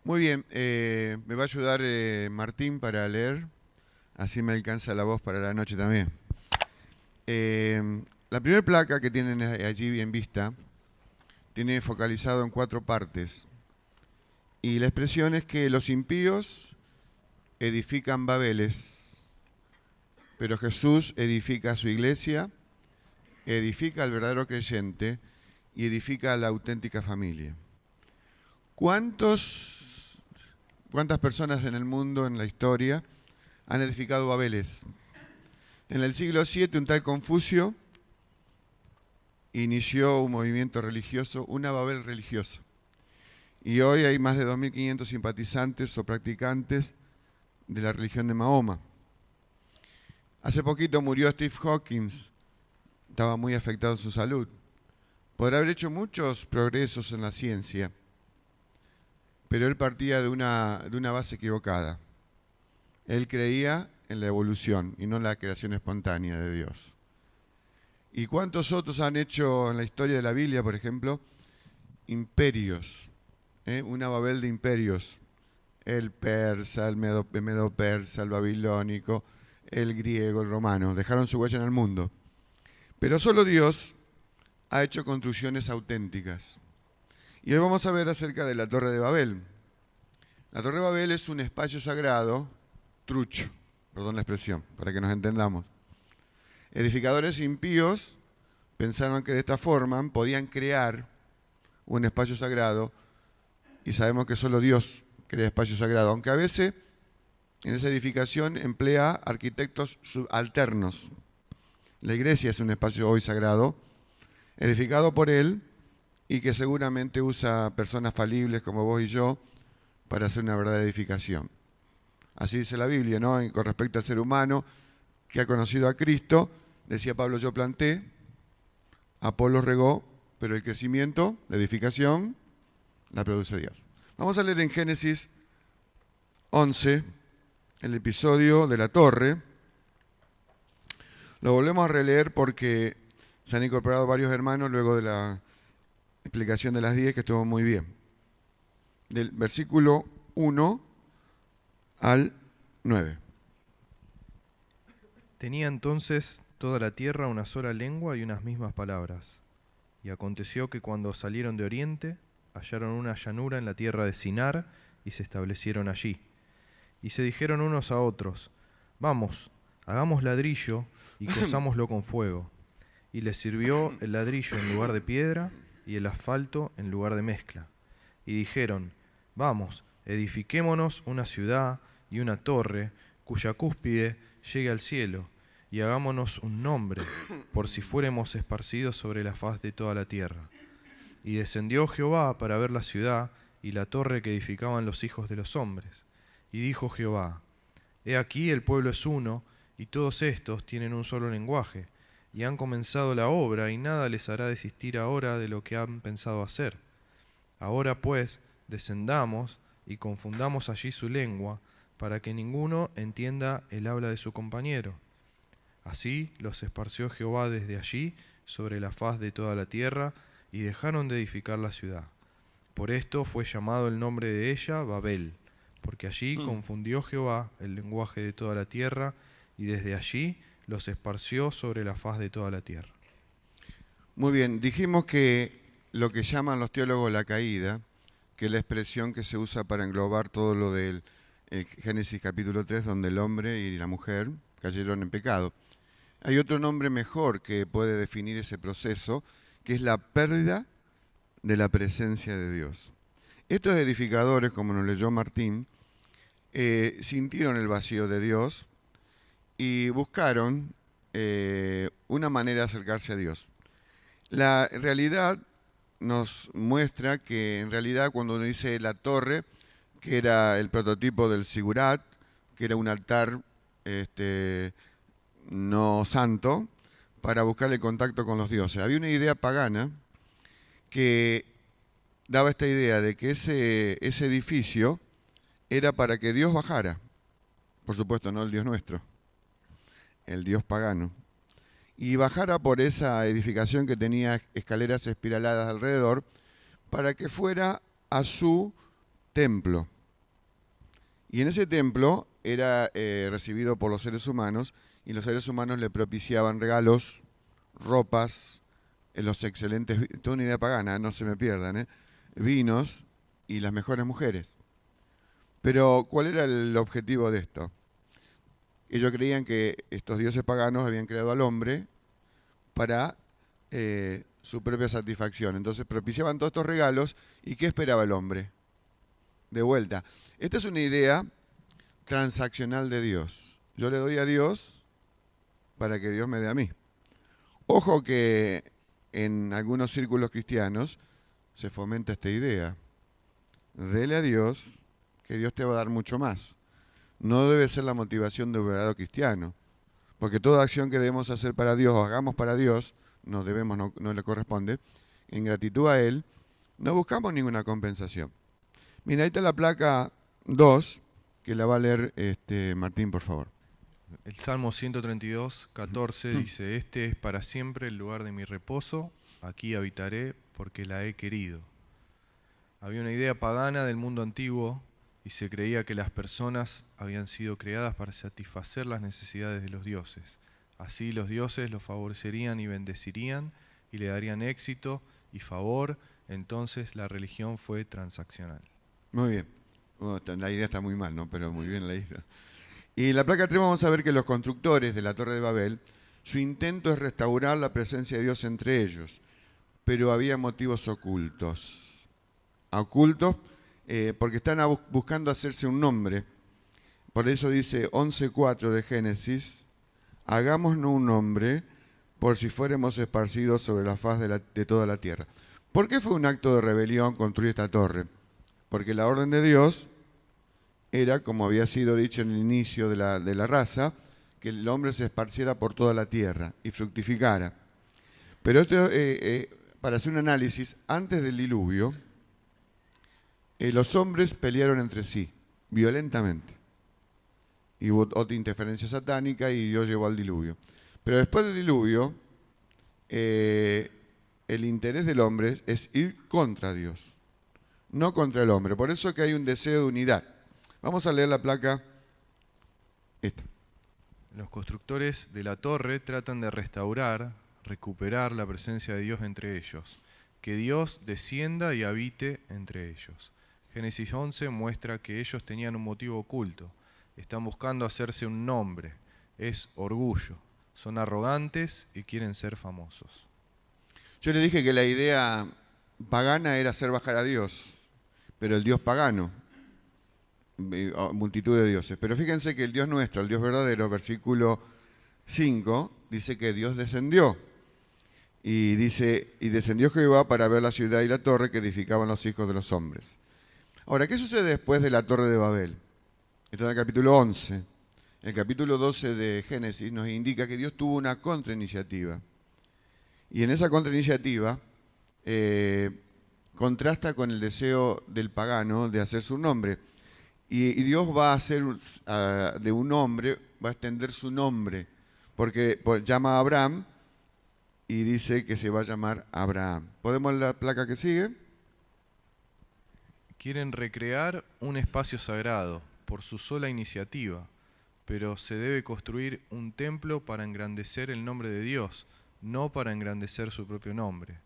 Muy bien, me va a ayudar Martín para leer, así me alcanza la voz para la noche también. La primera placa que tienen allí en vista tiene focalizado en 4 partes. Y la expresión es que los impíos edifican babeles, pero Jesús edifica su iglesia, edifica al verdadero creyente y edifica a la auténtica familia. ¿Cuántas personas en el mundo, en la historia, han edificado babeles? En el siglo VII, un tal Confucio inició un movimiento religioso, una Babel religiosa. Y hoy hay más de 2.500 simpatizantes o practicantes de la religión de Mahoma. Hace poquito murió Steve Hawking, estaba muy afectado en su salud. Podrá haber hecho muchos progresos en la ciencia, pero él partía de una base equivocada. Él creía en la evolución y no en la creación espontánea de Dios. ¿Y cuántos otros han hecho en la historia de la Biblia, por ejemplo, imperios? Una Babel de imperios. El persa, el medo-persa, el babilónico, el griego, el romano. Dejaron su huella en el mundo. Pero solo Dios ha hecho construcciones auténticas. Y hoy vamos a ver acerca de la Torre de Babel. La Torre de Babel es un espacio sagrado, trucho, perdón la expresión, para que nos entendamos. Edificadores impíos pensaron que de esta forma podían crear un espacio sagrado, y sabemos que solo Dios crea espacio sagrado, aunque a veces en esa edificación emplea arquitectos subalternos. La iglesia es un espacio hoy sagrado, edificado por Él, y que seguramente usa personas falibles como vos y yo para hacer una verdadera edificación. Así dice la Biblia, ¿no? Con respecto al ser humano que ha conocido a Cristo, decía Pablo: yo planté, Apolo regó, pero el crecimiento, la edificación, la produce Dios. Vamos a leer en Génesis 11, el episodio de la torre. Lo volvemos a releer porque se han incorporado varios hermanos luego de la explicación de las 10, que estuvo muy bien. Del versículo 1 al 9. Tenía entonces toda la tierra una sola lengua y unas mismas palabras. Y aconteció que cuando salieron de oriente, hallaron una llanura en la tierra de Sinar y se establecieron allí. Y se dijeron unos a otros: vamos, hagamos ladrillo y cosámoslo con fuego. Y les sirvió el ladrillo en lugar de piedra y el asfalto en lugar de mezcla. Y dijeron: vamos, edifiquémonos una ciudad y una torre cuya cúspide llegue al cielo, y hagámonos un nombre, por si fuéremos esparcidos sobre la faz de toda la tierra. Y descendió Jehová para ver la ciudad y la torre que edificaban los hijos de los hombres. Y dijo Jehová: he aquí el pueblo es uno, y todos estos tienen un solo lenguaje, y han comenzado la obra, y nada les hará desistir ahora de lo que han pensado hacer. Ahora pues, descendamos y confundamos allí su lengua, para que ninguno entienda el habla de su compañero. Así los esparció Jehová desde allí sobre la faz de toda la tierra, y dejaron de edificar la ciudad. Por esto fue llamado el nombre de ella Babel, porque allí confundió Jehová el lenguaje de toda la tierra, y desde allí los esparció sobre la faz de toda la tierra. Muy bien, dijimos que lo que llaman los teólogos la caída, que es la expresión que se usa para englobar todo lo del Génesis capítulo 3, donde el hombre y la mujer cayeron en pecado. Hay otro nombre mejor que puede definir ese proceso, que es la pérdida de la presencia de Dios. Estos edificadores, como nos leyó Martín, sintieron el vacío de Dios y buscaron una manera de acercarse a Dios. La realidad nos muestra que en realidad cuando uno dice la torre, que era el prototipo del Sigurat, que era un altar no santo, para buscar el contacto con los dioses. Había una idea pagana que daba esta idea de que ese edificio era para que Dios bajara. Por supuesto, no el Dios nuestro, el Dios pagano. Y bajara por esa edificación que tenía escaleras espiraladas alrededor para que fuera a su templo. Y en ese templo era recibido por los seres humanos y los seres humanos le propiciaban regalos, ropas, los excelentes, toda una idea pagana, no se me pierdan, vinos y las mejores mujeres. Pero ¿cuál era el objetivo de esto? Ellos creían que estos dioses paganos habían creado al hombre para su propia satisfacción. Entonces propiciaban todos estos regalos y ¿qué esperaba el hombre? De vuelta. Esta es una idea transaccional de Dios. Yo le doy a Dios para que Dios me dé a mí. Ojo que en algunos círculos cristianos se fomenta esta idea. Dele a Dios, que Dios te va a dar mucho más. No debe ser la motivación de un verdadero cristiano, porque toda acción que debemos hacer para Dios o hagamos para Dios, no le corresponde, en gratitud a Él, no buscamos ninguna compensación. Mira, ahí está la placa 2, que la va a leer Martín, por favor. El Salmo 132, 14 dice: Este es para siempre el lugar de mi reposo, aquí habitaré porque la he querido. Había una idea pagana del mundo antiguo y se creía que las personas habían sido creadas para satisfacer las necesidades de los dioses. Así los dioses los favorecerían y bendecirían y le darían éxito y favor. Entonces la religión fue transaccional. Muy bien. La idea está muy mal, ¿no? Pero muy bien la idea. Y en la placa 3 vamos a ver que los constructores de la Torre de Babel, su intento es restaurar la presencia de Dios entre ellos, pero había motivos ocultos. Ocultos porque están buscando hacerse un nombre. Por eso dice 11:4 de Génesis: hagámonos un nombre por si fuéramos esparcidos sobre la faz de toda la tierra. ¿Por qué fue un acto de rebelión construir esta torre? Porque la orden de Dios era, como había sido dicho en el inicio de la raza, que el hombre se esparciera por toda la tierra y fructificara. Pero esto, para hacer un análisis, antes del diluvio, los hombres pelearon entre sí, violentamente. Y hubo otra interferencia satánica y Dios llevó al diluvio. Pero después del diluvio, el interés del hombre es ir contra Dios, no contra el hombre. Por eso que hay un deseo de unidad. Vamos a leer la placa esta. Los constructores de la torre tratan de recuperar la presencia de Dios entre ellos, que Dios descienda y habite entre ellos. Génesis 11 muestra que ellos tenían un motivo oculto, están buscando hacerse un nombre, es orgullo, son arrogantes y quieren ser famosos. Yo le dije que la idea pagana era hacer bajar a Dios, pero el Dios pagano, multitud de dioses. Pero fíjense que el Dios nuestro, el Dios verdadero, versículo 5, dice que Dios descendió. Y dice, y descendió Jehová para ver la ciudad y la torre que edificaban los hijos de los hombres. Ahora, ¿qué sucede después de la Torre de Babel? Esto es en el capítulo 11. El capítulo 12 de Génesis nos indica que Dios tuvo una contrainiciativa. Y en esa contrainiciativa contrasta con el deseo del pagano de hacerse un nombre. Y Dios va a hacer de un hombre, va a extender su nombre, porque llama a Abraham y dice que se va a llamar Abraham. ¿Podemos la placa que sigue? Quieren recrear un espacio sagrado por su sola iniciativa, pero se debe construir un templo para engrandecer el nombre de Dios, no para engrandecer su propio nombre.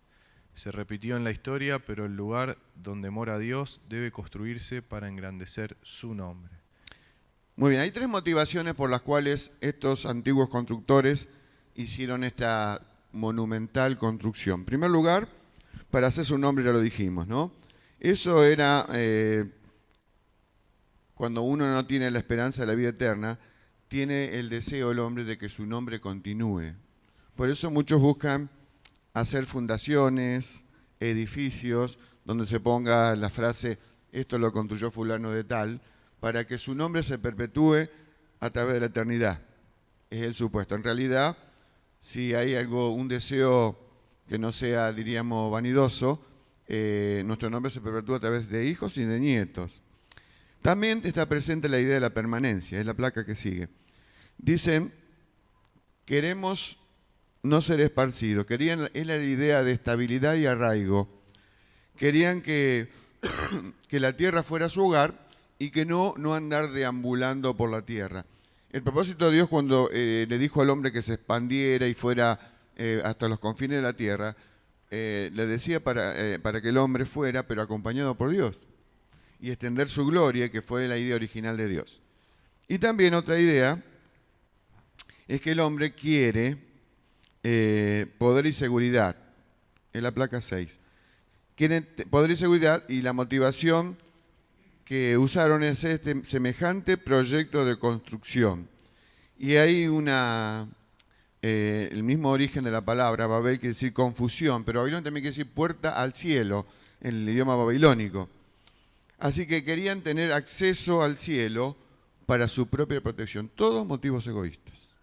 Se repitió en la historia, pero el lugar donde mora Dios debe construirse para engrandecer su nombre. Muy bien, hay tres motivaciones por las cuales estos antiguos constructores hicieron esta monumental construcción. En primer lugar, para hacer su nombre, ya lo dijimos, ¿no? Eso era cuando uno no tiene la esperanza de la vida eterna, tiene el deseo el hombre de que su nombre continúe. Por eso muchos buscan hacer fundaciones, edificios, donde se ponga la frase, esto lo construyó fulano de tal, para que su nombre se perpetúe a través de la eternidad. Es el supuesto. En realidad, si hay un deseo que no sea, diríamos, vanidoso, nuestro nombre se perpetúa a través de hijos y de nietos. También está presente la idea de la permanencia, es la placa que sigue. Dicen, queremos no ser esparcidos. Es la idea de estabilidad y arraigo. Querían que la tierra fuera su hogar y que no andar deambulando por la tierra. El propósito de Dios cuando le dijo al hombre que se expandiera y fuera hasta los confines de la tierra, le decía para que el hombre fuera, pero acompañado por Dios, y extender su gloria, que fue la idea original de Dios. Y también otra idea es que el hombre quiere poder y seguridad, en la placa 6. Quieren poder y seguridad, y la motivación que usaron es este semejante proyecto de construcción. Y hay el mismo origen de la palabra, Babel quiere decir confusión, pero Babilonia también quiere decir puerta al cielo, en el idioma babilónico. Así que querían tener acceso al cielo para su propia protección. Todos motivos egoístas.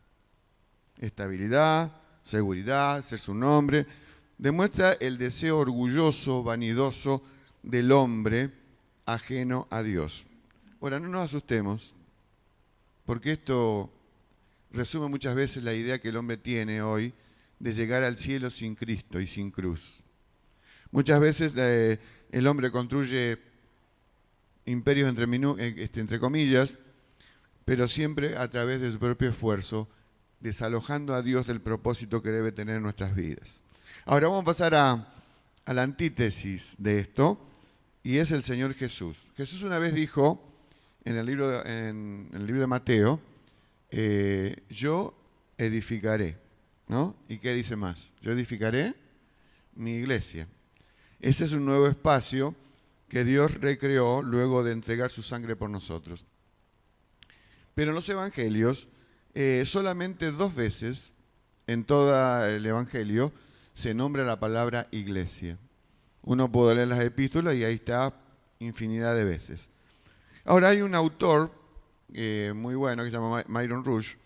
Estabilidad, seguridad, ser su nombre. Demuestra el deseo orgulloso, vanidoso del hombre ajeno a Dios. Ahora, no nos asustemos, porque esto resume muchas veces la idea que el hombre tiene hoy de llegar al cielo sin Cristo y sin cruz. Muchas veces el hombre construye imperios entre comillas, pero siempre a través de su propio esfuerzo, desalojando a Dios del propósito que debe tener en nuestras vidas. Ahora vamos a pasar a la antítesis de esto, y es el Señor Jesús. Jesús una vez dijo en el libro de Mateo, yo edificaré, ¿no? ¿Y qué dice más? Yo edificaré mi iglesia. Ese es un nuevo espacio que Dios recreó luego de entregar su sangre por nosotros. Pero en los evangelios, solamente 2 veces en todo el evangelio se nombra la palabra iglesia. Uno puede leer las epístolas y ahí está infinidad de veces. Ahora hay un autor muy bueno que se llama Myron Rush,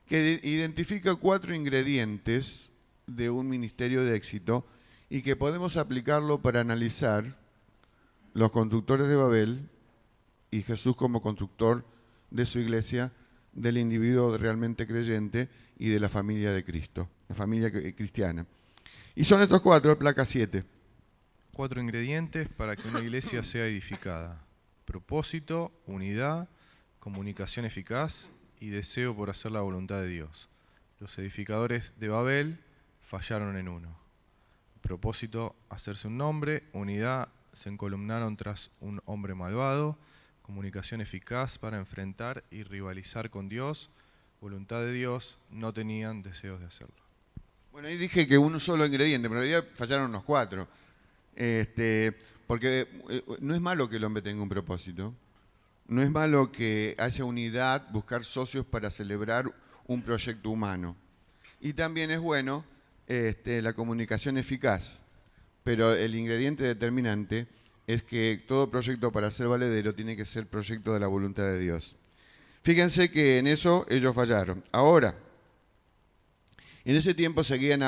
que identifica 4 ingredientes de un ministerio de éxito y que podemos aplicarlo para analizar los constructores de Babel y Jesús como constructor de su iglesia, del individuo realmente creyente y de la familia de Cristo, la familia cristiana. Y son estos 4, placa 7. 4 ingredientes para que una iglesia sea edificada: propósito, unidad, comunicación eficaz y deseo por hacer la voluntad de Dios. Los edificadores de Babel fallaron en uno. Propósito, hacerse un nombre. Unidad, se encolumnaron tras un hombre malvado. Comunicación eficaz para enfrentar y rivalizar con Dios. Voluntad de Dios, no tenían deseos de hacerlo. Bueno, ahí dije que un solo ingrediente, pero en realidad fallaron los 4. Porque no es malo que el hombre tenga un propósito. No es malo que haya unidad, buscar socios para celebrar un proyecto humano. Y también es bueno la comunicación eficaz. Pero el ingrediente determinante es que todo proyecto para ser valedero tiene que ser proyecto de la voluntad de Dios. Fíjense que en eso ellos fallaron. Ahora, en ese tiempo seguían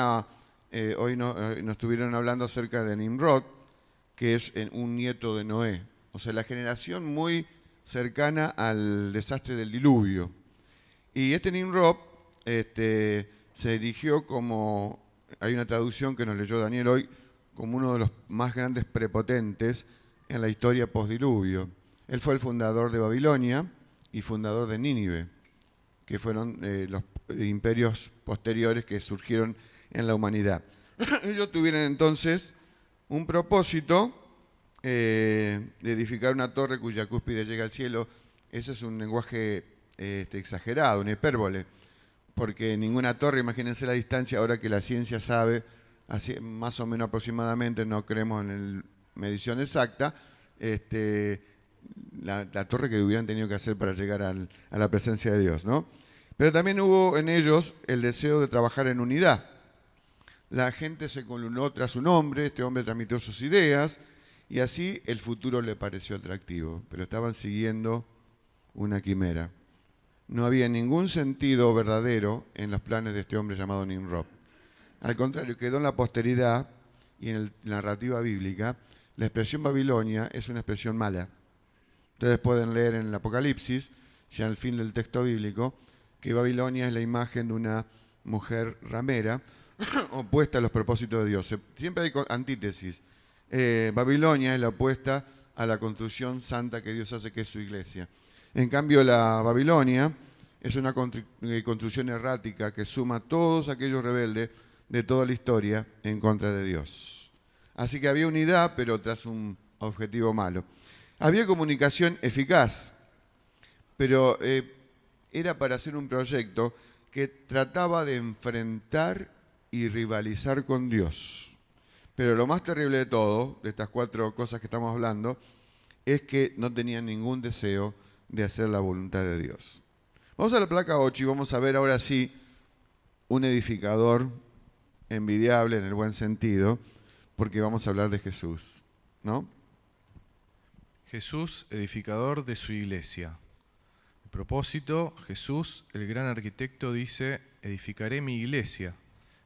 hoy nos estuvieron hablando acerca de Nimrod, que es un nieto de Noé. O sea, la generación muy cercana al desastre del diluvio. Y este Nimrod se erigió como, hay una traducción que nos leyó Daniel hoy, como uno de los más grandes prepotentes en la historia postdiluvio. Él fue el fundador de Babilonia y fundador de Nínive, que fueron los imperios posteriores que surgieron en la humanidad. Ellos tuvieron entonces un propósito de edificar una torre cuya cúspide llega al cielo. Ese es un lenguaje exagerado, una hipérbole, porque ninguna torre, imagínense la distancia, ahora que la ciencia sabe, así, más o menos aproximadamente, no creemos en la medición exacta, la torre que hubieran tenido que hacer para llegar a la presencia de Dios, ¿no? Pero también hubo en ellos el deseo de trabajar en unidad. La gente se columnó tras un hombre, este hombre transmitió sus ideas, y así el futuro le pareció atractivo, pero estaban siguiendo una quimera. No había ningún sentido verdadero en los planes de este hombre llamado Nimrod. Al contrario, quedó en la posteridad y en la narrativa bíblica, la expresión Babilonia es una expresión mala. Ustedes pueden leer en el Apocalipsis, ya al fin del texto bíblico, que Babilonia es la imagen de una mujer ramera opuesta a los propósitos de Dios. Siempre hay antítesis. Babilonia es la opuesta a la construcción santa que Dios hace, que es su iglesia. En cambio, la Babilonia es una construcción errática que suma a todos aquellos rebeldes de toda la historia en contra de Dios. Así que había unidad, pero tras un objetivo malo. Había comunicación eficaz, pero era para hacer un proyecto que trataba de enfrentar y rivalizar con Dios. Pero lo más terrible de todo, de estas 4 cosas que estamos hablando, es que no tenían ningún deseo de hacer la voluntad de Dios. Vamos a la placa 8 y vamos a ver ahora sí un edificador envidiable en el buen sentido, porque vamos a hablar de Jesús, ¿no? Jesús, edificador de su iglesia. El propósito, Jesús, el gran arquitecto, dice: edificaré mi iglesia.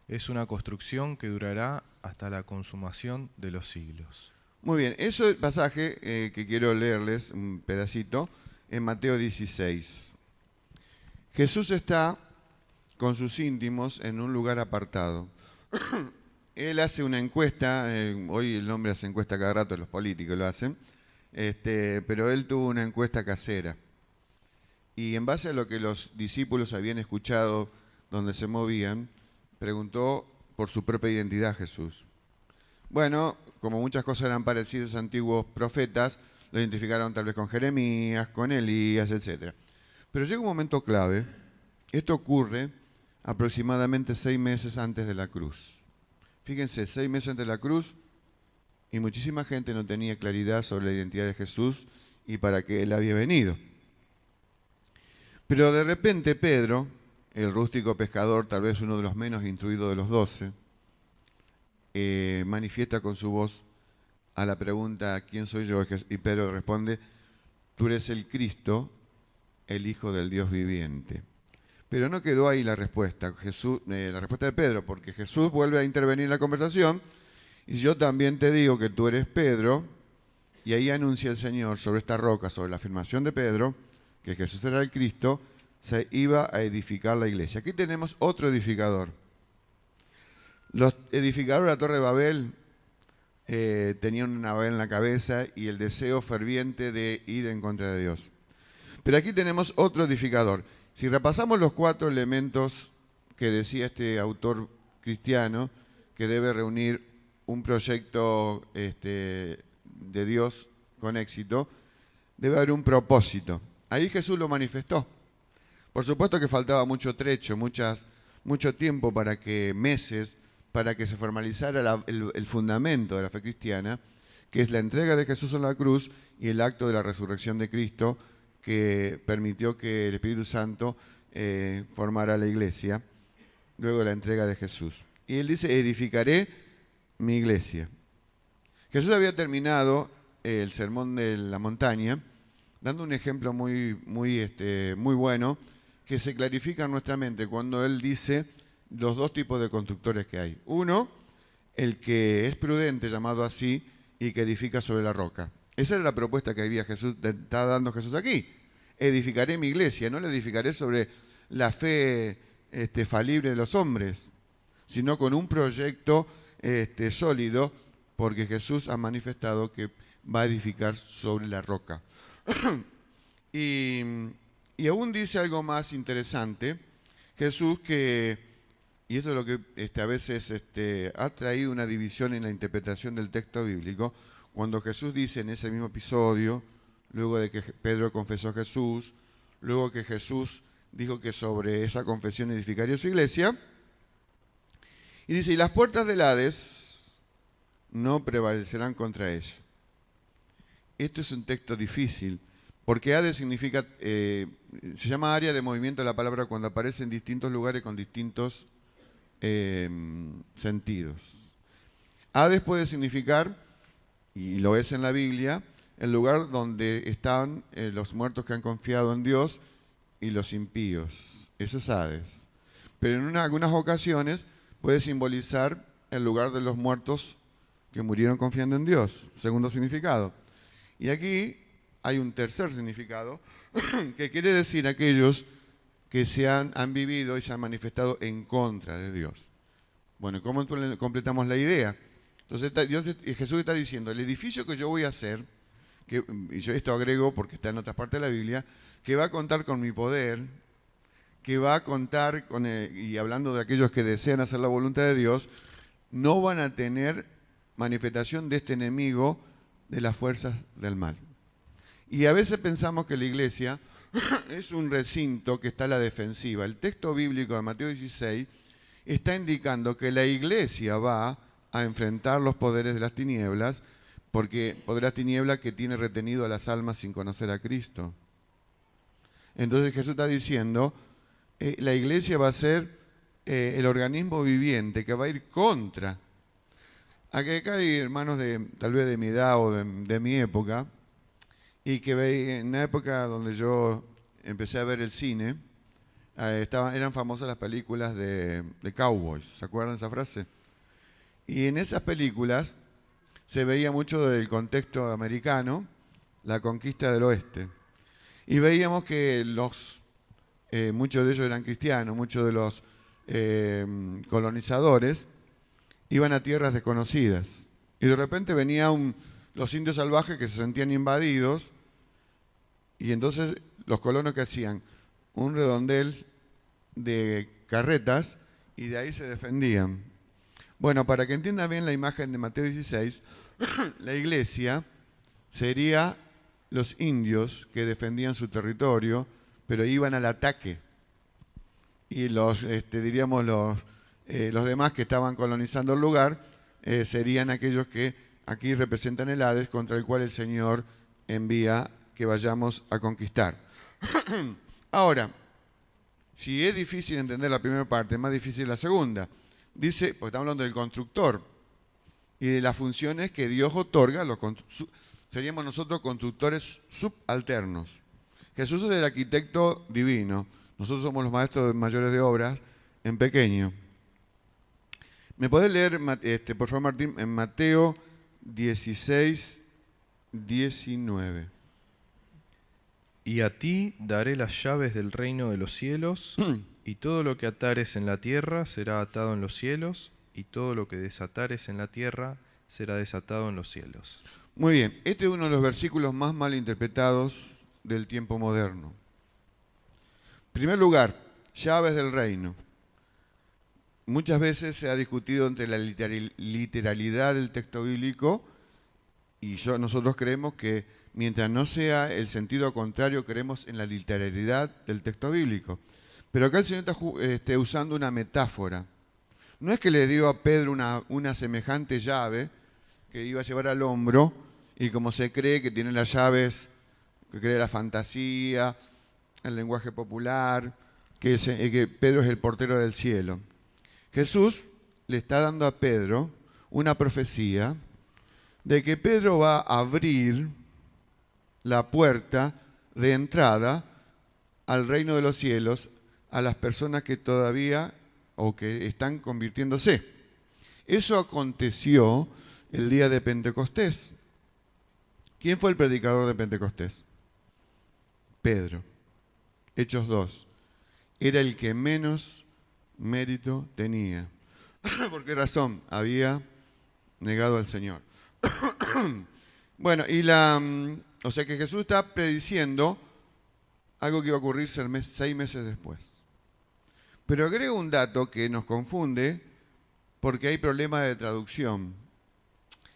Es una construcción que durará hasta la consumación de los siglos. Muy bien, eso es el pasaje que quiero leerles, un pedacito, en Mateo 16. Jesús está con sus íntimos en un lugar apartado. Él hace una encuesta, hoy el hombre hace encuesta cada rato, los políticos lo hacen, pero él tuvo una encuesta casera. Y en base a lo que los discípulos habían escuchado donde se movían, preguntó por su propia identidad a Jesús. Bueno, como muchas cosas eran parecidas a antiguos profetas, lo identificaron tal vez con Jeremías, con Elías, etc. Pero llega un momento clave. Esto ocurre aproximadamente 6 meses antes de la cruz. Fíjense, 6 meses antes de la cruz, y muchísima gente no tenía claridad sobre la identidad de Jesús y para qué él había venido. Pero de repente Pedro, el rústico pescador, tal vez uno de los menos instruidos de los 12, manifiesta con su voz a la pregunta ¿quién soy yo? Y Pedro responde: tú eres el Cristo, el Hijo del Dios viviente. Pero no quedó ahí la respuesta, la respuesta de Pedro, porque Jesús vuelve a intervenir en la conversación y yo también te digo que tú eres Pedro, y ahí anuncia el Señor sobre esta roca, sobre la afirmación de Pedro, que Jesús era el Cristo, se iba a edificar la iglesia. Aquí tenemos otro edificador. Los edificadores de la Torre de Babel tenían una Babel en la cabeza y el deseo ferviente de ir en contra de Dios. Pero aquí tenemos otro edificador. Si repasamos los 4 elementos que decía este autor cristiano, que debe reunir un proyecto de Dios con éxito, debe haber un propósito. Ahí Jesús lo manifestó. Por supuesto que faltaba mucho trecho, mucho tiempo, meses, para que se formalizara el fundamento de la fe cristiana, que es la entrega de Jesús en la cruz y el acto de la resurrección de Cristo, que permitió que el Espíritu Santo formara la iglesia, luego de la entrega de Jesús. Y él dice: edificaré mi iglesia. Jesús había terminado el sermón de la montaña dando un ejemplo muy bueno, que se clarifica en nuestra mente cuando él dice los 2 tipos de constructores que hay. Uno, el que es prudente, llamado así, y que edifica sobre la roca. Esa era la propuesta que había está dando Jesús aquí. Edificaré mi iglesia, no la edificaré sobre la fe falible de los hombres, sino con un proyecto sólido, porque Jesús ha manifestado que va a edificar sobre la roca. y aún dice algo más interesante, Jesús, y eso es lo que a veces ha traído una división en la interpretación del texto bíblico, cuando Jesús dice en ese mismo episodio, luego de que Pedro confesó a Jesús, luego que Jesús dijo que sobre esa confesión edificaría su iglesia, y dice: y las puertas del Hades no prevalecerán contra ella. Esto es un texto difícil, porque Hades significa, se llama área de movimiento de la palabra cuando aparece en distintos lugares con distintos sentidos. Hades puede significar, y lo es en la Biblia, el lugar donde están los muertos que han confiado en Dios y los impíos. Eso es Hades. Pero en algunas ocasiones puede simbolizar el lugar de los muertos que murieron confiando en Dios. Segundo significado. Y aquí hay un tercer significado que quiere decir aquellos que han vivido y se han manifestado en contra de Dios. Bueno, ¿cómo completamos la idea? Entonces Jesús está diciendo: el edificio que yo voy a hacer, y yo esto agrego porque está en otras partes de la Biblia, que va a contar con mi poder, que va a contar con, y hablando de aquellos que desean hacer la voluntad de Dios, no van a tener manifestación de este enemigo de las fuerzas del mal. Y a veces pensamos que la iglesia es un recinto que está a la defensiva. El texto bíblico de Mateo 16 está indicando que la iglesia va a enfrentar los poderes de las tinieblas, porque poder de las tinieblas que tiene retenido a las almas sin conocer a Cristo. Entonces Jesús está diciendo, la iglesia va a ser el organismo viviente que va a ir contra. Acá hay hermanos tal vez de mi edad o de mi época, y que en la época donde yo empecé a ver el cine, eran famosas las películas de cowboys, ¿se acuerdan de esa frase? Y en esas películas se veía mucho del contexto americano, la conquista del oeste. Y veíamos que muchos de ellos eran cristianos, muchos de los colonizadores iban a tierras desconocidas. Y de repente venían los indios salvajes que se sentían invadidos, y entonces los colonos que hacían un redondel de carretas y de ahí se defendían. Bueno, para que entiendan bien la imagen de Mateo 16, la iglesia sería los indios que defendían su territorio, pero iban al ataque. Y los demás que estaban colonizando el lugar serían aquellos que aquí representan el Hades, contra el cual el Señor envía que vayamos a conquistar. Ahora, si es difícil entender la primera parte, es más difícil la segunda. Dice, porque estamos hablando del constructor y de las funciones que Dios otorga, seríamos nosotros constructores subalternos. Jesús es el arquitecto divino, nosotros somos los maestros mayores de obras en pequeño. ¿Me podés leer, por favor, Martín, en Mateo 16, 19? Y a ti daré las llaves del reino de los cielos, y todo lo que atares en la tierra será atado en los cielos, y todo lo que desatares en la tierra será desatado en los cielos. Muy bien, este es uno de los versículos más mal interpretados del tiempo moderno. En primer lugar, llaves del reino. Muchas veces se ha discutido entre la literalidad del texto bíblico y nosotros creemos que mientras no sea el sentido contrario, creemos en la literalidad del texto bíblico. Pero acá el Señor está usando una metáfora. No es que le dio a Pedro una semejante llave que iba a llevar al hombro y como se cree que tiene las llaves, que cree la fantasía, el lenguaje popular, que Pedro es el portero del cielo. Jesús le está dando a Pedro una profecía de que Pedro va a abrir la puerta de entrada al reino de los cielos a las personas que todavía o que están convirtiéndose. Eso aconteció el día de Pentecostés. ¿Quién fue el predicador de Pentecostés? Pedro. Hechos 2. Era el que menos mérito tenía. ¿Por qué razón? Había negado al Señor. Bueno, o sea que Jesús está prediciendo algo que iba a ocurrir 6 meses después. Pero agrego un dato que nos confunde porque hay problemas de traducción.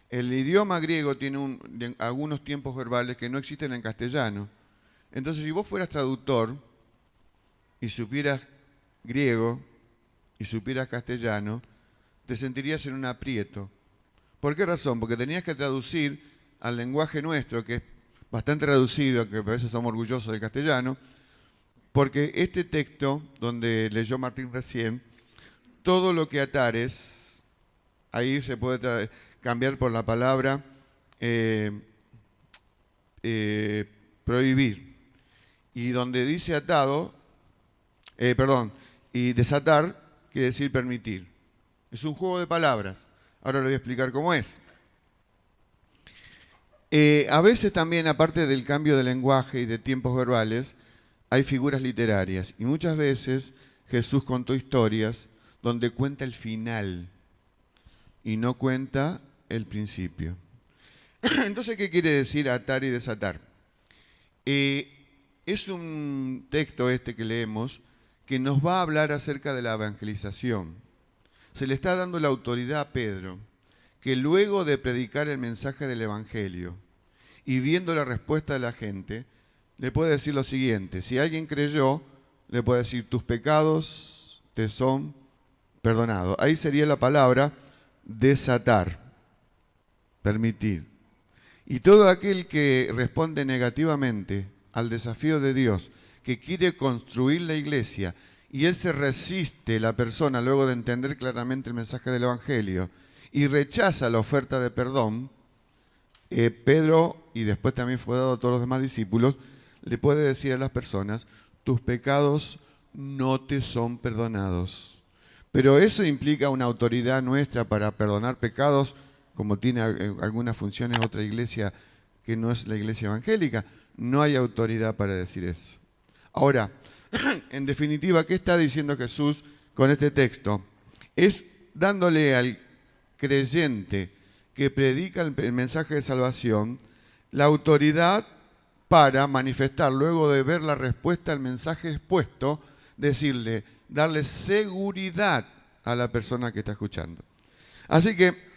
El idioma griego tiene algunos tiempos verbales que no existen en castellano. Entonces, si vos fueras traductor y supieras griego y supieras castellano, te sentirías en un aprieto. ¿Por qué razón? Porque tenías que traducir al lenguaje nuestro, que es bastante reducido, que a veces somos orgullosos del castellano, porque este texto, donde leyó Martín recién, todo lo que atares, ahí se puede cambiar por la palabra prohibir. Y donde dice atado, y desatar, quiere decir permitir. Es un juego de palabras. Ahora le voy a explicar cómo es. A veces también, aparte del cambio de lenguaje y de tiempos verbales, hay figuras literarias. Y muchas veces Jesús contó historias donde cuenta el final y no cuenta el principio. Entonces, ¿qué quiere decir atar y desatar? Es un texto este que leemos que nos va a hablar acerca de la evangelización. Se le está dando la autoridad a Pedro, que luego de predicar el mensaje del Evangelio y viendo la respuesta de la gente, le puede decir lo siguiente: si alguien creyó, le puede decir, tus pecados te son perdonados. Ahí sería la palabra desatar, permitir. Y todo aquel que responde negativamente al desafío de Dios, que quiere construir la iglesia, y él se resiste, la persona, luego de entender claramente el mensaje del Evangelio, y rechaza la oferta de perdón, Pedro, y después también fue dado a todos los demás discípulos, le puede decir a las personas, tus pecados no te son perdonados. Pero eso implica una autoridad nuestra para perdonar pecados, como tiene algunas funciones otra iglesia que no es la iglesia evangélica. No hay autoridad para decir eso. Ahora, en definitiva, ¿qué está diciendo Jesús con este texto? Es dándole al creyente que predica el mensaje de salvación la autoridad para manifestar, luego de ver la respuesta al mensaje expuesto, decirle, darle seguridad a la persona que está escuchando. Así que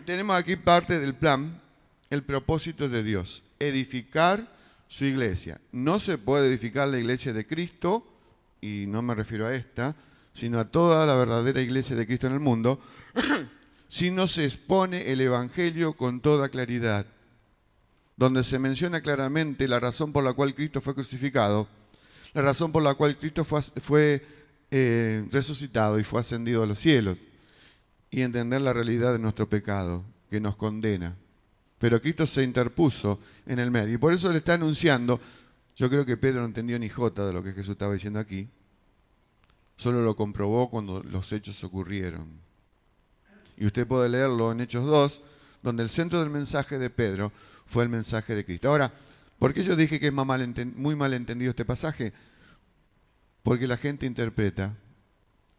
tenemos aquí parte del plan, el propósito de Dios, edificar su iglesia. No se puede edificar la iglesia de Cristo, y no me refiero a esta, sino a toda la verdadera iglesia de Cristo en el mundo, si no se expone el Evangelio con toda claridad, donde se menciona claramente la razón por la cual Cristo fue crucificado, la razón por la cual Cristo fue resucitado y fue ascendido a los cielos, y entender la realidad de nuestro pecado, que nos condena. Pero Cristo se interpuso en el medio, y por eso le está anunciando. Yo creo que Pedro no entendió ni jota de lo que Jesús estaba diciendo aquí, solo lo comprobó cuando los hechos ocurrieron. Y usted puede leerlo en Hechos 2, donde el centro del mensaje de Pedro fue el mensaje de Cristo. Ahora, ¿por qué yo dije que es muy mal entendido este pasaje? Porque la gente interpreta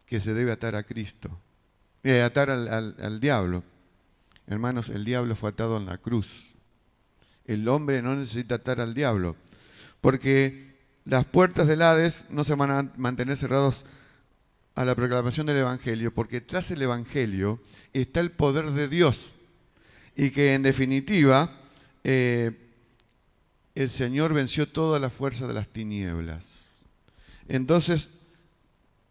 que se debe atar a Cristo, atar al diablo. Hermanos, el diablo fue atado en la cruz. El hombre no necesita atar al diablo, porque las puertas del Hades no se van a mantener cerradas a la proclamación del Evangelio, porque tras el Evangelio está el poder de Dios, y que en definitiva el Señor venció toda la fuerza de las tinieblas. Entonces,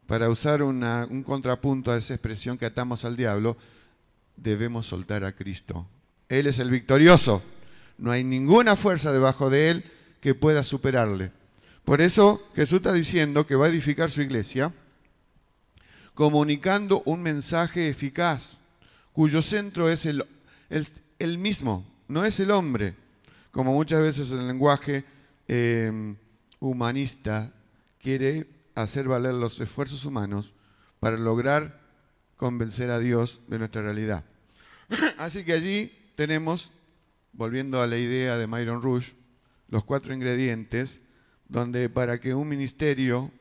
para usar un contrapunto a esa expresión que atamos al diablo, debemos soltar a Cristo. Él es el victorioso. No hay ninguna fuerza debajo de Él que pueda superarle. Por eso Jesús está diciendo que va a edificar su iglesia comunicando un mensaje eficaz, cuyo centro es el mismo, no es el hombre, como muchas veces el lenguaje humanista quiere hacer valer los esfuerzos humanos para lograr convencer a Dios de nuestra realidad. Así que allí tenemos, volviendo a la idea de Myron Rush, los 4 ingredientes, donde para que un ministerio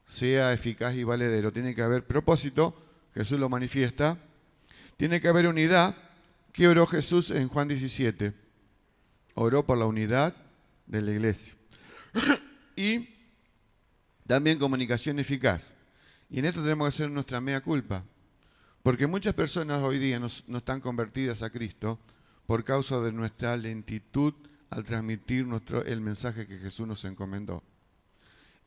sea eficaz y valedero, tiene que haber propósito, Jesús lo manifiesta, tiene que haber unidad, que oró Jesús en Juan 17, oró por la unidad de la iglesia, y también comunicación eficaz. Y en esto tenemos que hacer nuestra mea culpa, porque muchas personas hoy día no están convertidas a Cristo por causa de nuestra lentitud al transmitir el mensaje que Jesús nos encomendó.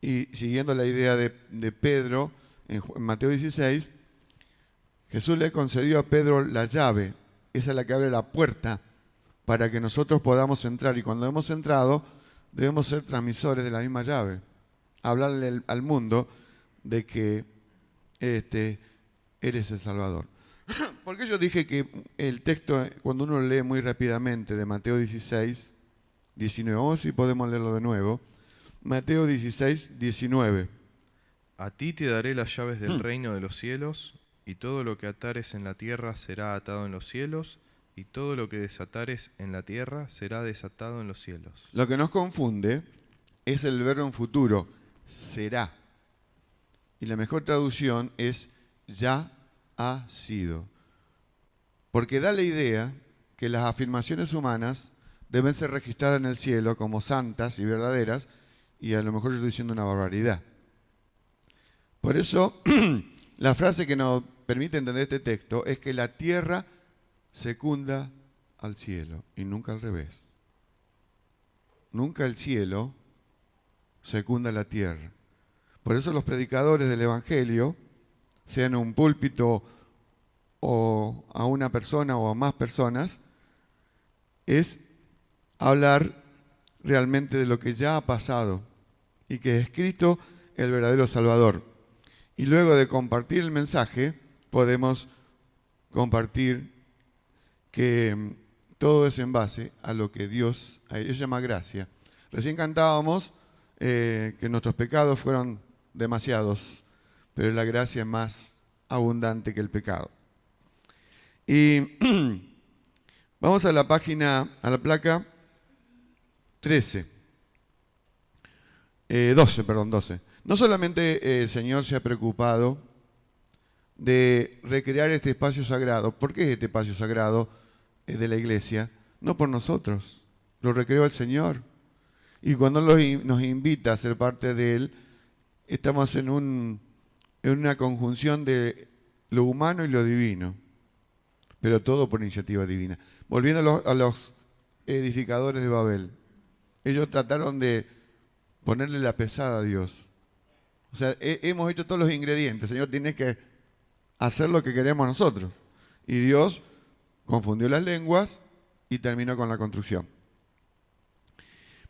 Y siguiendo la idea de Pedro, en Mateo 16, Jesús le concedió a Pedro la llave. Esa es la que abre la puerta para que nosotros podamos entrar. Y cuando hemos entrado, debemos ser transmisores de la misma llave. Hablarle al mundo de que eres el Salvador. Porque yo dije que el texto, cuando uno lee muy rápidamente de Mateo 16, 19, vamos a ver si podemos leerlo de nuevo. Mateo 16, 19. A ti te daré las llaves del reino de los cielos, y todo lo que atares en la tierra será atado en los cielos, y todo lo que desatares en la tierra será desatado en los cielos. Lo que nos confunde es el verbo en futuro, será. Y la mejor traducción es ya ha sido. Porque da la idea que las afirmaciones humanas deben ser registradas en el cielo como santas y verdaderas, y a lo mejor yo estoy diciendo una barbaridad. Por eso, la frase que nos permite entender este texto es que la tierra secunda al cielo y nunca al revés. Nunca el cielo secunda la tierra. Por eso los predicadores del Evangelio, sea en un púlpito o a una persona o a más personas, es hablar realmente de lo que ya ha pasado y que es Cristo el verdadero Salvador. Y luego de compartir el mensaje, podemos compartir que todo es en base a lo que Dios, a ello llama gracia. Recién cantábamos que nuestros pecados fueron demasiados, pero la gracia es más abundante que el pecado. Y vamos a la página, a la placa 12. No solamente el Señor se ha preocupado de recrear este espacio sagrado. ¿Por qué este espacio sagrado de la iglesia? No por nosotros, lo recreó el Señor. Y cuando nos invita a ser parte de Él, estamos en una conjunción de lo humano y lo divino, pero todo por iniciativa divina. Volviendo a los edificadores de Babel, ellos trataron de ponerle la pesada a Dios. O sea, hemos hecho todos los ingredientes, Señor, tienes que hacer lo que queremos nosotros. Y Dios confundió las lenguas y terminó con la construcción.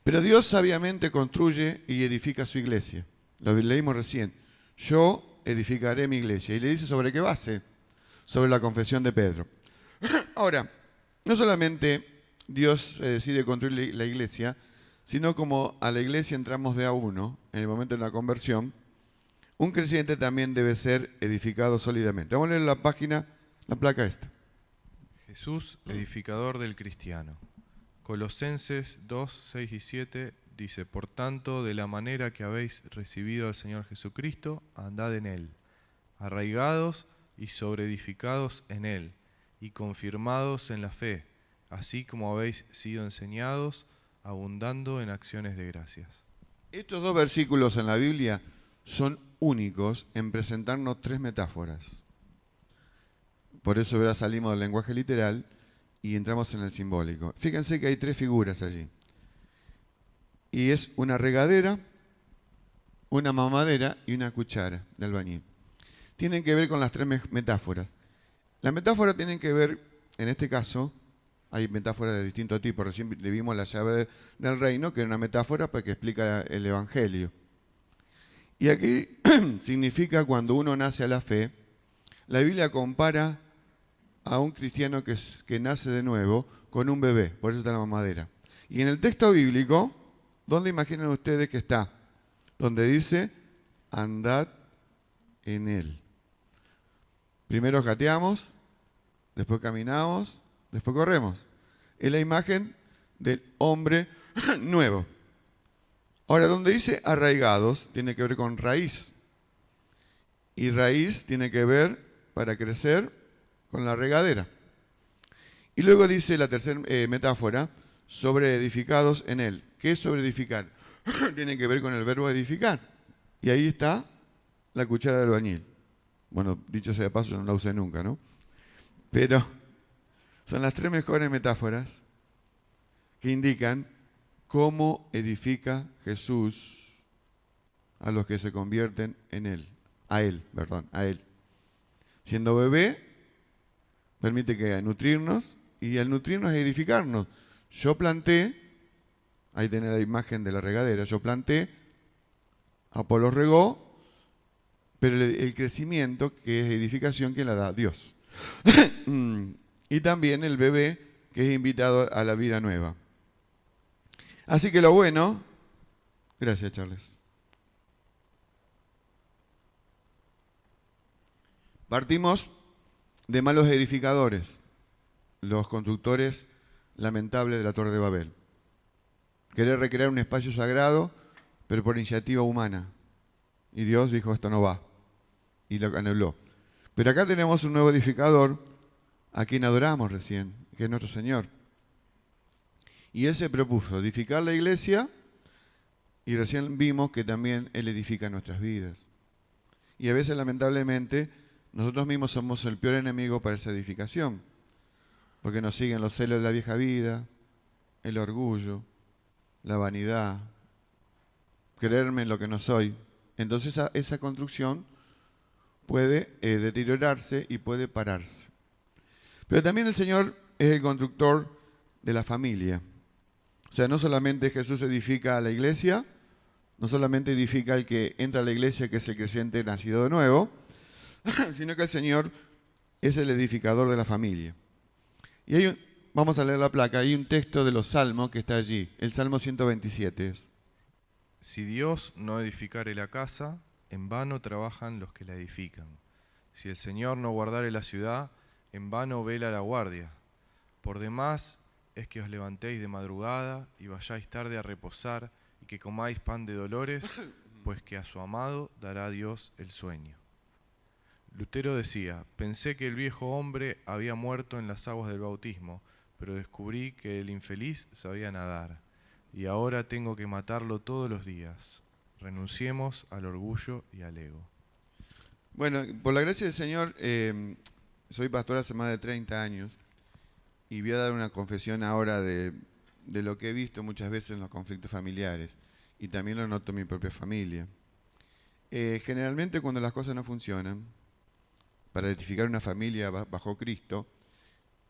Pero Dios sabiamente construye y edifica su iglesia. Lo leímos recién. Yo edificaré mi iglesia. Y le dice sobre qué base. Sobre la confesión de Pedro. Ahora, no solamente Dios decide construir la iglesia, sino como a la iglesia entramos de a uno, en el momento de la conversión, un creyente también debe ser edificado sólidamente. Vamos a leer la placa esta. Jesús, edificador del cristiano. Colosenses 2, 6 y 7 dice: por tanto, de la manera que habéis recibido al Señor Jesucristo, andad en Él, arraigados y sobreedificados en Él, y confirmados en la fe, así como habéis sido enseñados, abundando en acciones de gracias. Estos dos versículos en la Biblia son únicos en presentarnos tres metáforas. Por eso ahora salimos del lenguaje literal y entramos en el simbólico. Fíjense que hay tres figuras allí. Y es una regadera, una mamadera y una cuchara de albañil. Tienen que ver con las tres metáforas. Las metáforas tienen que ver, en este caso, hay metáforas de distintos tipos. Recién le vimos la llave del reino, que es una metáfora que explica el Evangelio. Y aquí significa cuando uno nace a la fe. La Biblia compara a un cristiano que nace de nuevo con un bebé, por eso está la mamadera. Y en el texto bíblico, ¿dónde imaginan ustedes que está? Donde dice, andad en él. Primero gateamos, después caminamos, después corremos. Es la imagen del hombre nuevo. Ahora, donde dice arraigados, tiene que ver con raíz. Y raíz tiene que ver, para crecer, con la regadera. Y luego dice la tercera metáfora, sobre edificados en él. ¿Qué es sobre edificar? Tiene que ver con el verbo edificar. Y ahí está la cuchara del albañil. Bueno, dicho sea de paso, no la usé nunca, ¿no? Pero son las tres mejores metáforas que indican cómo edifica Jesús a los que se convierten en él. A él. Siendo bebé, permite que nutrirnos, y al nutrirnos es edificarnos. Yo planté, ahí tenés la imagen de la regadera, yo planté, Apolo regó, pero el crecimiento, que es edificación, ¿quién la da? Dios. Y también el bebé, que es invitado a la vida nueva. Así que lo bueno, gracias Charles. Partimos de malos edificadores, los constructores lamentables de la Torre de Babel. Querer recrear un espacio sagrado, pero por iniciativa humana. Y Dios dijo, esto no va. Y lo anuló. Pero acá tenemos un nuevo edificador, a quien adoramos recién. que es nuestro Señor. Y Él se propuso edificar la iglesia y recién vimos que también Él edifica nuestras vidas. Y a veces, lamentablemente, nosotros mismos somos el peor enemigo para esa edificación, porque nos siguen los celos de la vieja vida, el orgullo, la vanidad, creerme en lo que no soy. Entonces esa construcción puede deteriorarse y puede pararse. Pero también el Señor es el constructor de la familia. O sea, no solamente Jesús edifica a la iglesia, no solamente edifica al que entra a la iglesia, que es el creyente nacido de nuevo, sino que el Señor es el edificador de la familia. Y vamos a leer la placa, hay un texto de los Salmos que está allí, el Salmo 127 es. Si Dios no edificare la casa, en vano trabajan los que la edifican. Si el Señor no guardare la ciudad, en vano vela la guardia. Por demás es que os levantéis de madrugada y vayáis tarde a reposar y que comáis pan de dolores, pues que a su amado dará Dios el sueño. Lutero decía, pensé que el viejo hombre había muerto en las aguas del bautismo, pero descubrí que el infeliz sabía nadar, y ahora tengo que matarlo todos los días. Renunciemos al orgullo y al ego. Bueno, por la gracia del Señor, soy pastor hace más de 30 años y voy a dar una confesión ahora de lo que he visto muchas veces en los conflictos familiares y también lo noto en mi propia familia. Generalmente cuando las cosas no funcionan, para edificar una familia bajo Cristo,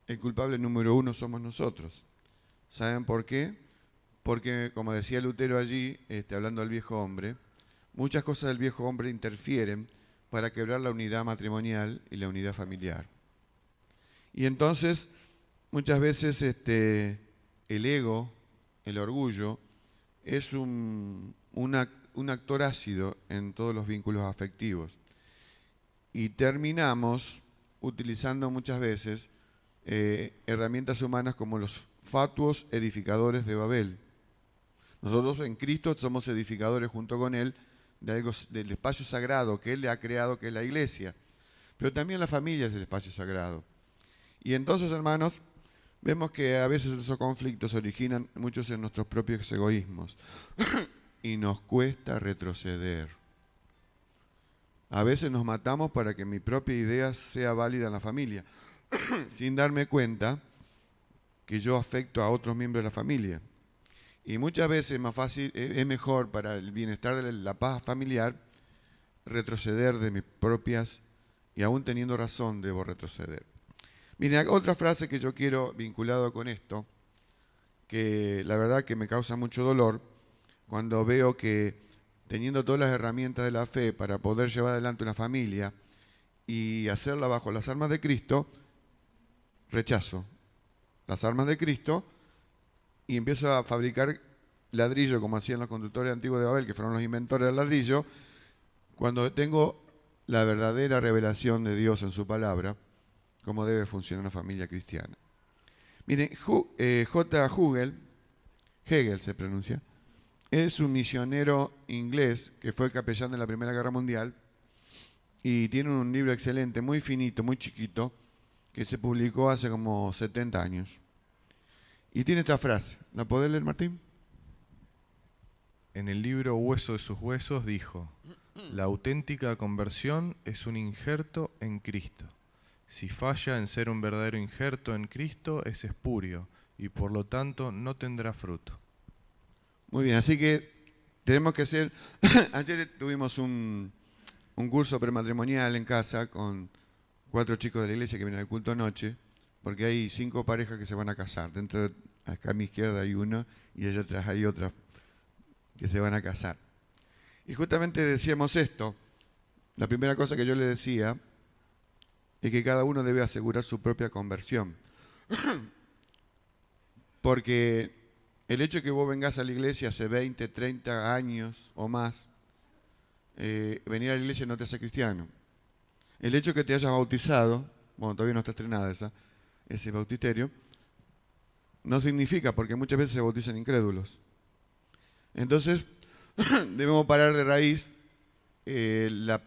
el culpable número uno somos nosotros. ¿Saben por qué? Porque, como decía Lutero allí, hablando del viejo hombre, muchas cosas del viejo hombre interfieren para quebrar la unidad matrimonial y la unidad familiar. Y entonces, muchas veces el ego, el orgullo, es un actor ácido en todos los vínculos afectivos. Y terminamos utilizando muchas veces herramientas humanas como los fatuos edificadores de Babel. Nosotros en Cristo somos edificadores junto con Él del espacio sagrado que Él le ha creado, que es la iglesia. Pero también la familia es el espacio sagrado. Y entonces, hermanos, vemos que a veces esos conflictos originan muchos en nuestros propios egoísmos. Y nos cuesta retroceder. A veces nos matamos para que mi propia idea sea válida en la familia, sin darme cuenta que yo afecto a otros miembros de la familia. Y muchas veces es mejor para el bienestar de la paz familiar retroceder de mis propias, y aún teniendo razón debo retroceder. Miren, otra frase que yo quiero vinculado con esto, que la verdad que me causa mucho dolor, cuando veo que teniendo todas las herramientas de la fe para poder llevar adelante una familia y hacerla bajo las armas de Cristo, rechazo las armas de Cristo y empiezo a fabricar ladrillo como hacían los constructores antiguos de Babel, que fueron los inventores del ladrillo, cuando tengo la verdadera revelación de Dios en su palabra, cómo debe funcionar una familia cristiana. Miren, J. Hegel se pronuncia, es un misionero inglés que fue capellán de la Primera Guerra Mundial y tiene un libro excelente, muy finito, muy chiquito, que se publicó hace como 70 años. Y tiene esta frase, ¿la podés leer, Martín? En el libro Hueso de sus huesos dijo, la auténtica conversión es un injerto en Cristo. Si falla en ser un verdadero injerto en Cristo, es espurio y por lo tanto no tendrá fruto. Muy bien, así que tenemos que hacer... Ayer tuvimos un curso prematrimonial en casa con 4 chicos de la iglesia que vienen al culto anoche, porque hay 5 parejas que se van a casar. Acá a mi izquierda hay uno y allá atrás hay otra que se van a casar. Y justamente decíamos esto. La primera cosa que yo le decía es que cada uno debe asegurar su propia conversión. Porque el hecho de que vos vengas a la iglesia hace 20, 30 años o más, venir a la iglesia no te hace cristiano. El hecho de que te hayas bautizado, bueno, todavía no está estrenada ese bautisterio, no significa, porque muchas veces se bautizan incrédulos. Entonces, debemos parar de raíz la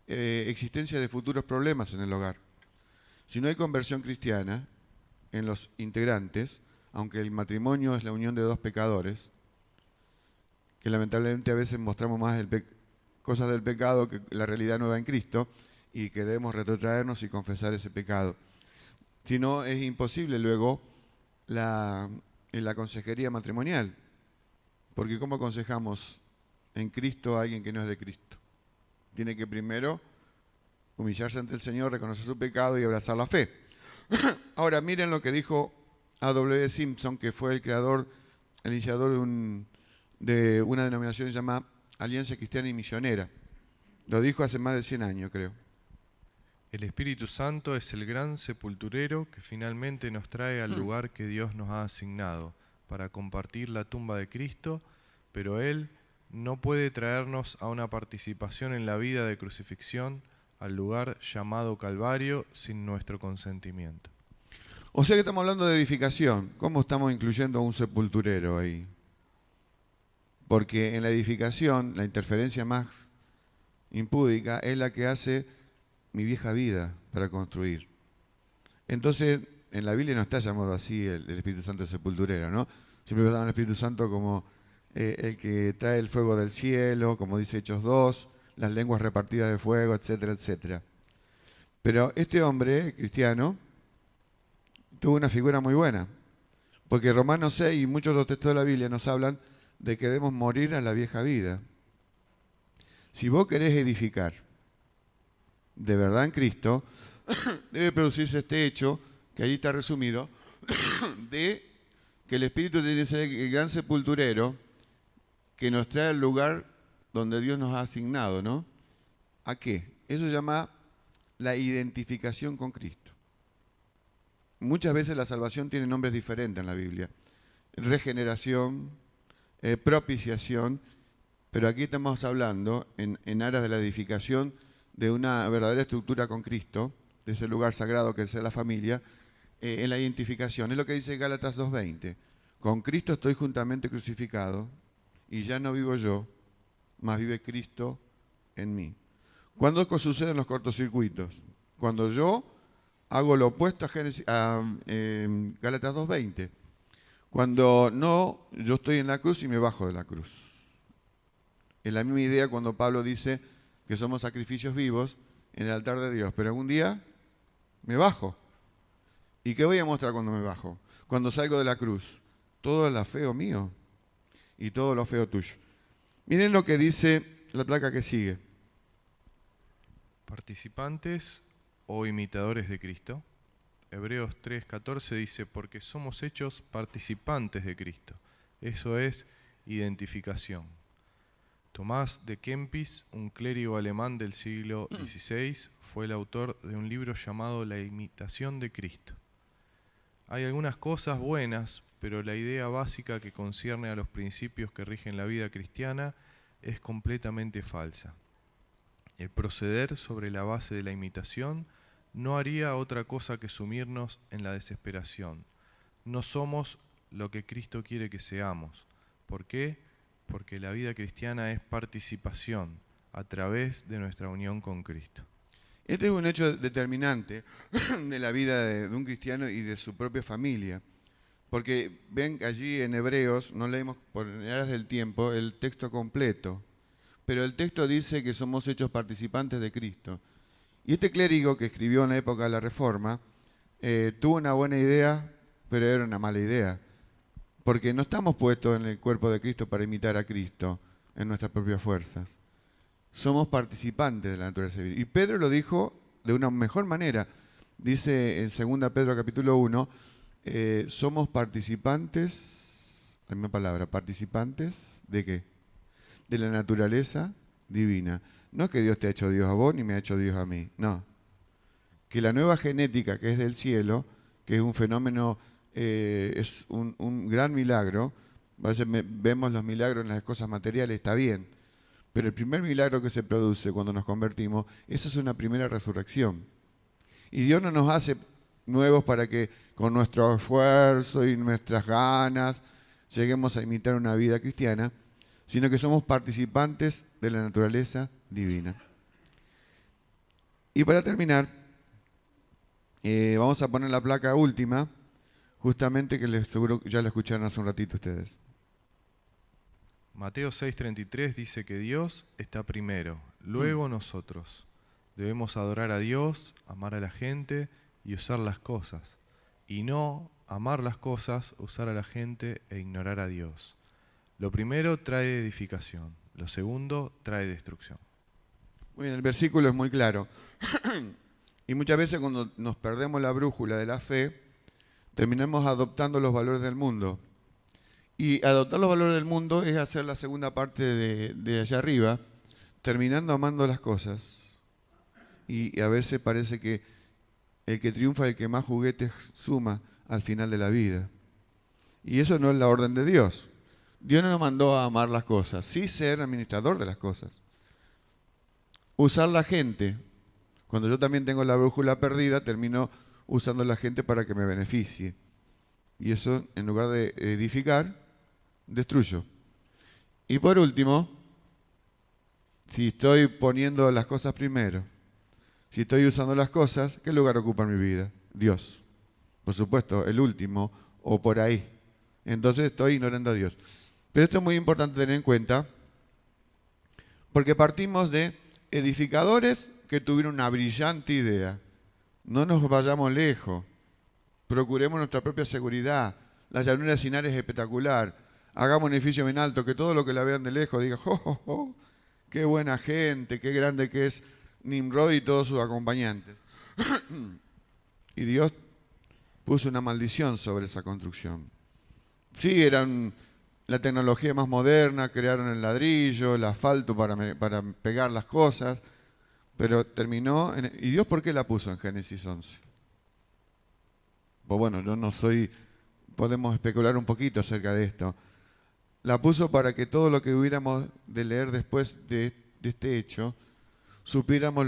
existencia de futuros problemas en el hogar. Si no hay conversión cristiana, en los integrantes, aunque el matrimonio es la unión de dos pecadores, que lamentablemente a veces mostramos más cosas del pecado que la realidad nueva en Cristo, y que debemos retrotraernos y confesar ese pecado. Si no, es imposible luego en la consejería matrimonial, porque ¿cómo aconsejamos en Cristo a alguien que no es de Cristo? Tiene que primero humillarse ante el Señor, reconocer su pecado y abrazar la fe. Ahora, miren lo que dijo A.W. Simpson, que fue el creador, el iniciador de una denominación llamada Alianza Cristiana y Misionera. Lo dijo hace más de 100 años, creo. El Espíritu Santo es el gran sepulturero que finalmente nos trae al lugar que Dios nos ha asignado para compartir la tumba de Cristo, pero Él no puede traernos a una participación en la vida de crucifixión, al lugar llamado Calvario, sin nuestro consentimiento. O sea que estamos hablando de edificación. ¿Cómo estamos incluyendo a un sepulturero ahí? Porque en la edificación, la interferencia más impúdica es la que hace mi vieja vida para construir. Entonces, en la Biblia no está llamado así el Espíritu Santo de sepulturero, ¿no? Siempre llaman al Espíritu Santo como el que trae el fuego del cielo, como dice Hechos 2, las lenguas repartidas de fuego, etcétera, etcétera. Pero este hombre cristiano tuvo una figura muy buena, porque Romanos 6 y muchos de los textos de la Biblia nos hablan de que debemos morir a la vieja vida. Si vos querés edificar de verdad en Cristo, debe producirse este hecho, que allí está resumido, de que el Espíritu tiene que ser el gran sepulturero que nos trae al lugar donde Dios nos ha asignado, ¿no? ¿A qué? Eso se llama la identificación con Cristo. Muchas veces la salvación tiene nombres diferentes en la Biblia. Regeneración, propiciación, pero aquí estamos hablando en aras de la edificación de una verdadera estructura con Cristo, de ese lugar sagrado que es la familia, en la identificación. Es lo que dice Gálatas 2:20. Con Cristo estoy juntamente crucificado y ya no vivo yo, mas vive Cristo en mí. ¿Cuándo suceden los cortocircuitos? Cuando yo hago lo opuesto a Gálatas 2:20. Cuando no, yo estoy en la cruz y me bajo de la cruz. Es la misma idea cuando Pablo dice que somos sacrificios vivos en el altar de Dios, pero un día me bajo. ¿Y qué voy a mostrar cuando me bajo? Cuando salgo de la cruz, todo lo feo mío y todo lo feo tuyo. Miren lo que dice la placa que sigue. Participantes o imitadores de Cristo. Hebreos 3:14 dice, porque somos hechos participantes de Cristo. Eso es identificación. Tomás de Kempis, un clérigo alemán del siglo XVI, fue el autor de un libro llamado La imitación de Cristo. Hay algunas cosas buenas, pero la idea básica que concierne a los principios que rigen la vida cristiana es completamente falsa. El proceder sobre la base de la imitación no haría otra cosa que sumirnos en la desesperación. No somos lo que Cristo quiere que seamos. ¿Por qué? Porque la vida cristiana es participación a través de nuestra unión con Cristo. Este es un hecho determinante de la vida de un cristiano y de su propia familia. Porque ven allí en Hebreos, no leemos por aras del tiempo el texto completo, pero el texto dice que somos hechos participantes de Cristo. Y este clérigo que escribió en la época de la Reforma tuvo una buena idea, pero era una mala idea. Porque no estamos puestos en el cuerpo de Cristo para imitar a Cristo en nuestras propias fuerzas. Somos participantes de la naturaleza divina. Y Pedro lo dijo de una mejor manera. Dice en 2 Pedro capítulo 1, somos participantes, la misma palabra, participantes ¿de qué? De la naturaleza divina. No es que Dios te ha hecho Dios a vos ni me ha hecho Dios a mí, no. Que la nueva genética que es del cielo, que es un fenómeno, es un gran milagro, a veces vemos los milagros en las cosas materiales, está bien, pero el primer milagro que se produce cuando nos convertimos, esa es una primera resurrección. Y Dios no nos hace nuevos para que con nuestro esfuerzo y nuestras ganas lleguemos a imitar una vida cristiana, sino que somos participantes de la naturaleza divina. Y para terminar, vamos a poner la placa última, justamente que les seguro ya la escucharon hace un ratito ustedes. Mateo 6:33 dice que Dios está primero, luego nosotros. Debemos adorar a Dios, amar a la gente y usar las cosas. Y no amar las cosas, usar a la gente e ignorar a Dios. Lo primero trae edificación, lo segundo trae destrucción. Muy bien, el versículo es muy claro. Y muchas veces cuando nos perdemos la brújula de la fe, terminamos adoptando los valores del mundo. Y adoptar los valores del mundo es hacer la segunda parte de allá arriba, terminando amando las cosas. Y a veces parece que el que triunfa, el que más juguetes suma al final de la vida. Y eso no es la orden de Dios. Dios no nos mandó a amar las cosas, sí ser administrador de las cosas. Usar la gente. Cuando yo también tengo la brújula perdida, termino usando la gente para que me beneficie. Y eso, en lugar de edificar, destruyo. Y por último, si estoy poniendo las cosas primero, si estoy usando las cosas, ¿qué lugar ocupa en mi vida? Dios. Por supuesto, el último o por ahí. Entonces estoy ignorando a Dios. Pero esto es muy importante tener en cuenta porque partimos de edificadores que tuvieron una brillante idea. No nos vayamos lejos. Procuremos nuestra propia seguridad. La llanura de Sinar es espectacular. Hagamos un edificio bien alto, que todo lo que la vean de lejos diga, ¡oh, oh, oh! ¡Qué buena gente! ¡Qué grande que es Nimrod y todos sus acompañantes! Y Dios puso una maldición sobre esa construcción. Sí, eran la tecnología más moderna, crearon el ladrillo, el asfalto para pegar las cosas, pero terminó... ¿Y Dios por qué la puso en Génesis 11? Pues bueno, yo no soy... Podemos especular un poquito acerca de esto. La puso para que todo lo que hubiéramos de leer después de este hecho, supiéramos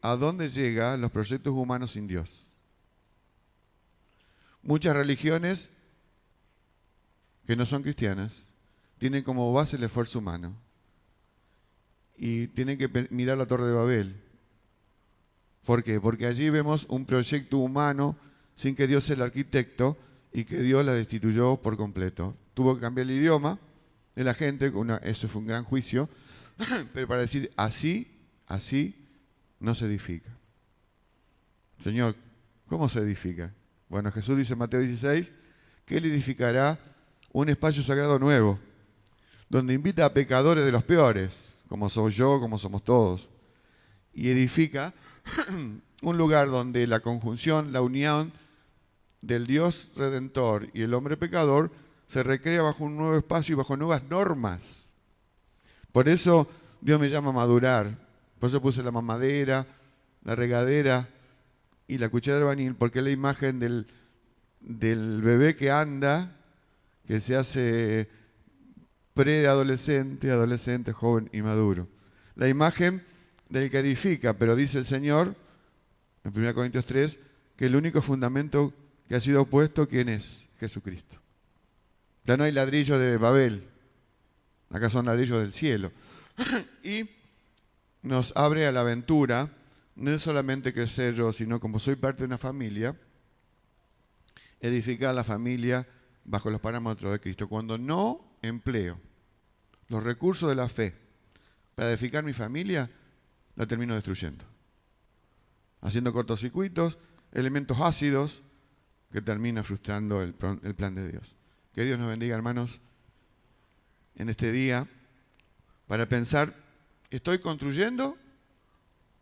a dónde llegan los proyectos humanos sin Dios. Muchas religiones que no son cristianas tienen como base el esfuerzo humano. Y tienen que mirar la Torre de Babel. ¿Por qué? Porque allí vemos un proyecto humano sin que Dios sea el arquitecto y que Dios la destituyó por completo. Tuvo que cambiar el idioma de la gente, eso fue un gran juicio, pero para decir así no se edifica. Señor, ¿cómo se edifica? Bueno, Jesús dice en Mateo 16 que Él edificará un espacio sagrado nuevo, donde invita a pecadores de los peores, como soy yo, como somos todos, y edifica un lugar donde la conjunción, la unión del Dios Redentor y el hombre pecador se recrea bajo un nuevo espacio y bajo nuevas normas. Por eso Dios me llama a madurar. Por eso puse la mamadera, la regadera y la cuchara de albañil, porque es la imagen del bebé que anda, que se hace preadolescente, adolescente, joven y maduro. La imagen del que edifica, pero dice el Señor, en 1 Corintios 3, que el único fundamento que ha sido puesto, ¿quién es? Jesucristo. Ya no hay ladrillo de Babel, acá son ladrillos del cielo. Y nos abre a la aventura, no es solamente crecer yo, sino como soy parte de una familia, edificar la familia bajo los parámetros de Cristo. Cuando no empleo los recursos de la fe para edificar mi familia, la termino destruyendo. Haciendo cortocircuitos, elementos ácidos que termina frustrando el plan de Dios. Que Dios nos bendiga, hermanos, en este día, para pensar, ¿estoy construyendo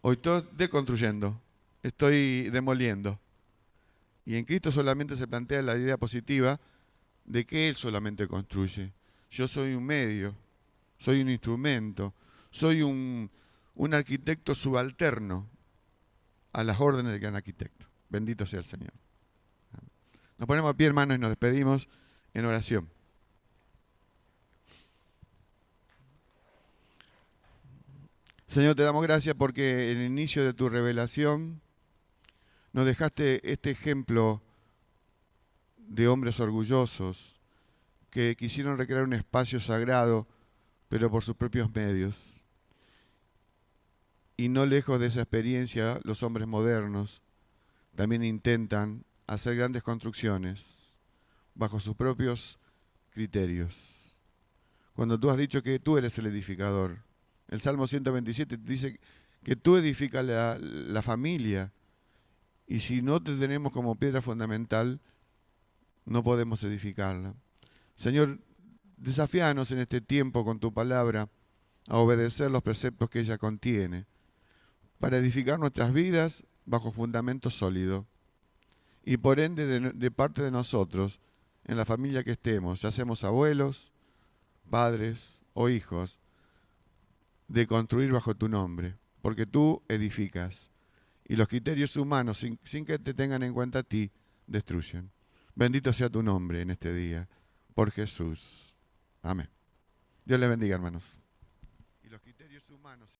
o estoy deconstruyendo? Estoy demoliendo. Y en Cristo solamente se plantea la idea positiva de que Él solamente construye. Yo soy un medio, soy un instrumento, soy un arquitecto subalterno a las órdenes de gran arquitecto. Bendito sea el Señor. Nos ponemos a pie, hermanos, y nos despedimos en oración. Señor, te damos gracias porque en el inicio de tu revelación nos dejaste este ejemplo de hombres orgullosos que quisieron recrear un espacio sagrado, pero por sus propios medios. Y no lejos de esa experiencia, los hombres modernos también intentan hacer grandes construcciones, bajo sus propios criterios. Cuando tú has dicho que tú eres el edificador. El Salmo 127 dice que tú edificas la familia. Y si no te tenemos como piedra fundamental, no podemos edificarla. Señor, desafíanos en este tiempo con tu palabra a obedecer los preceptos que ella contiene, para edificar nuestras vidas bajo fundamento sólido. Y por ende, de parte de nosotros, en la familia que estemos, ya seamos abuelos, padres o hijos, de construir bajo tu nombre, porque tú edificas. Y los criterios humanos, sin que te tengan en cuenta a ti, destruyen. Bendito sea tu nombre en este día, por Jesús. Amén. Dios les bendiga, hermanos. Y los criterios humanos